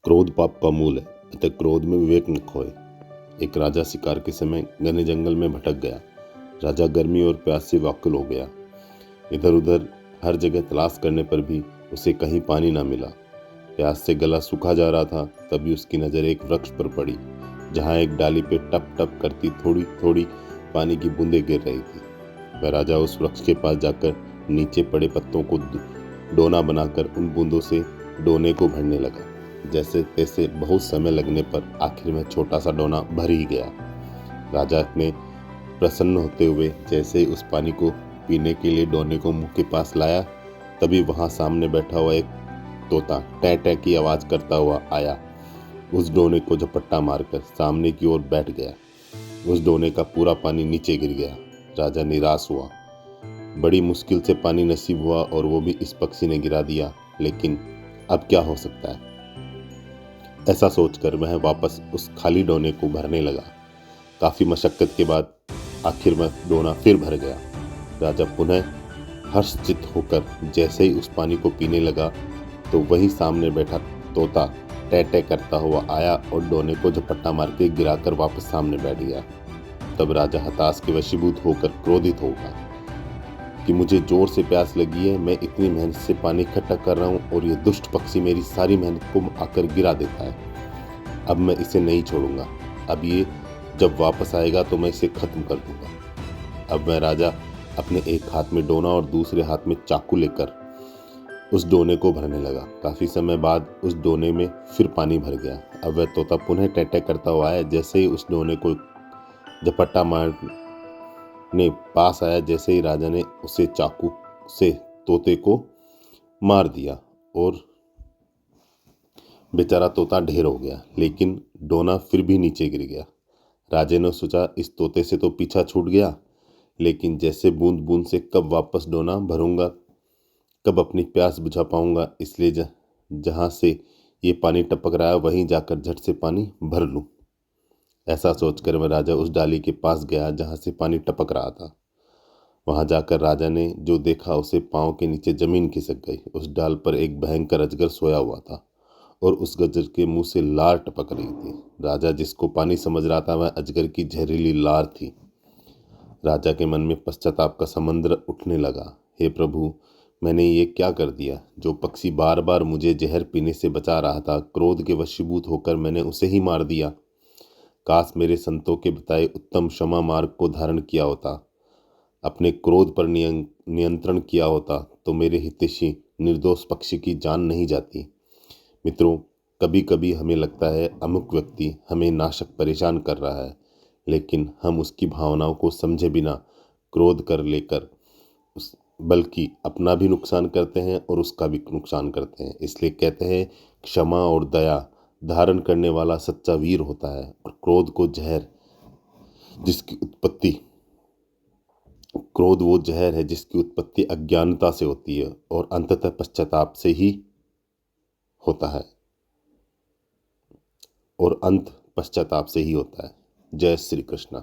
क्रोध पाप का मूल है, अतः क्रोध में विवेक न खोए। एक राजा शिकार के समय घने जंगल में भटक गया। राजा गर्मी और प्यास से व्याकुल हो गया। इधर उधर हर जगह तलाश करने पर भी उसे कहीं पानी ना मिला। प्यास से गला सूखा जा रहा था, तभी उसकी नज़र एक वृक्ष पर पड़ी, जहाँ एक डाली पे टप टप करती थोड़ी थोड़ी पानी की बूंदें गिर रही थी। वह राजा उस वृक्ष के पास जाकर नीचे पड़े पत्तों को डोना बनाकर उन बूंदों से डोने को भरने लगा। जैसे तैसे बहुत समय लगने पर आखिर में छोटा सा डोना भर ही गया। राजा ने प्रसन्न होते हुए जैसे ही उस पानी को पीने के लिए डोने को मुंह के पास लाया, तभी वहां सामने बैठा हुआ एक तोता टै टै की आवाज करता हुआ आया। उस डोने को झपट्टा मारकर सामने की ओर बैठ गया। उस डोने का पूरा पानी नीचे गिर गया। राजा निराश हुआ। बड़ी मुश्किल से पानी नसीब हुआ और वो भी इस पक्षी ने गिरा दिया, लेकिन अब क्या हो सकता है, ऐसा सोचकर वह वापस उस खाली डोने को भरने लगा। काफी मशक्कत के बाद आखिर में डोना फिर भर गया। राजा पुनः हर्षचित होकर जैसे ही उस पानी को पीने लगा, तो वही सामने बैठा तोता टै टै करता हुआ आया और डोने को झपट्टा मार के गिराकर वापस सामने बैठ गया। तब राजा हताश के वशीभूत होकर क्रोधित होगा कि मुझे जोर से प्यास लगी है, मैं इतनी मेहनत से पानी इकट्ठा कर रहा हूँ और ये दुष्ट पक्षी मेरी सारी मेहनत को आकर गिरा देता है। अब मैं इसे नहीं छोड़ूंगा। अब ये जब वापस आएगा तो मैं इसे खत्म कर दूंगा। अब वह राजा अपने एक हाथ में डोना और दूसरे हाथ में चाकू लेकर उस डोने को भरने लगा। काफी समय बाद उस डोने में फिर पानी भर गया। अब वह तोता पुनः टै टै करता हुआ आया। जैसे ही उस डोने को झपट्टा मारने पास आया, जैसे ही राजा ने उसे चाकू से तोते को मार दिया और बेचारा तोता ढेर हो गया, लेकिन डोना फिर भी नीचे गिर गया। राजा ने सोचा इस तोते से तो पीछा छूट गया, लेकिन जैसे बूंद बूंद से कब वापस डोना भरूंगा, कब अपनी प्यास बुझा पाऊंगा, इसलिए जहां से ये पानी टपक रहा है वहीं जाकर झट से पानी भर लूं। ऐसा सोचकर वह राजा उस डाली के पास गया जहां से पानी टपक रहा था। वहां जाकर राजा ने जो देखा, उसे पांव के नीचे जमीन खिसक गई। उस डाल पर एक भयंकर अजगर सोया हुआ था और उस अजगर के मुंह से लार टपक रही थी। राजा जिसको पानी समझ रहा था, वह अजगर की जहरीली लार थी। राजा के मन में पश्चाताप का समंदर उठने लगा। हे प्रभु, मैंने ये क्या कर दिया? जो पक्षी बार बार मुझे जहर पीने से बचा रहा था, क्रोध के वशीभूत होकर मैंने उसे ही मार दिया। काश मेरे संतों के बताए उत्तम क्षमा मार्ग को धारण किया होता, अपने क्रोध पर नियंत्रण किया होता, तो मेरे हितैषी निर्दोष पक्षी की जान नहीं जाती। मित्रों, कभी कभी हमें लगता है अमुक व्यक्ति हमें नाशक परेशान कर रहा है, लेकिन हम उसकी भावनाओं को समझे बिना क्रोध कर लेकर बल्कि अपना भी नुकसान करते हैं और उसका भी नुकसान करते हैं। इसलिए कहते हैं क्षमा और दया धारण करने वाला सच्चा वीर होता है, और क्रोध वो जहर है जिसकी उत्पत्ति अज्ञानता से होती है और अंततः पश्चाताप से ही होता है, और अंत पश्चाताप से ही होता है। जय श्री कृष्ण।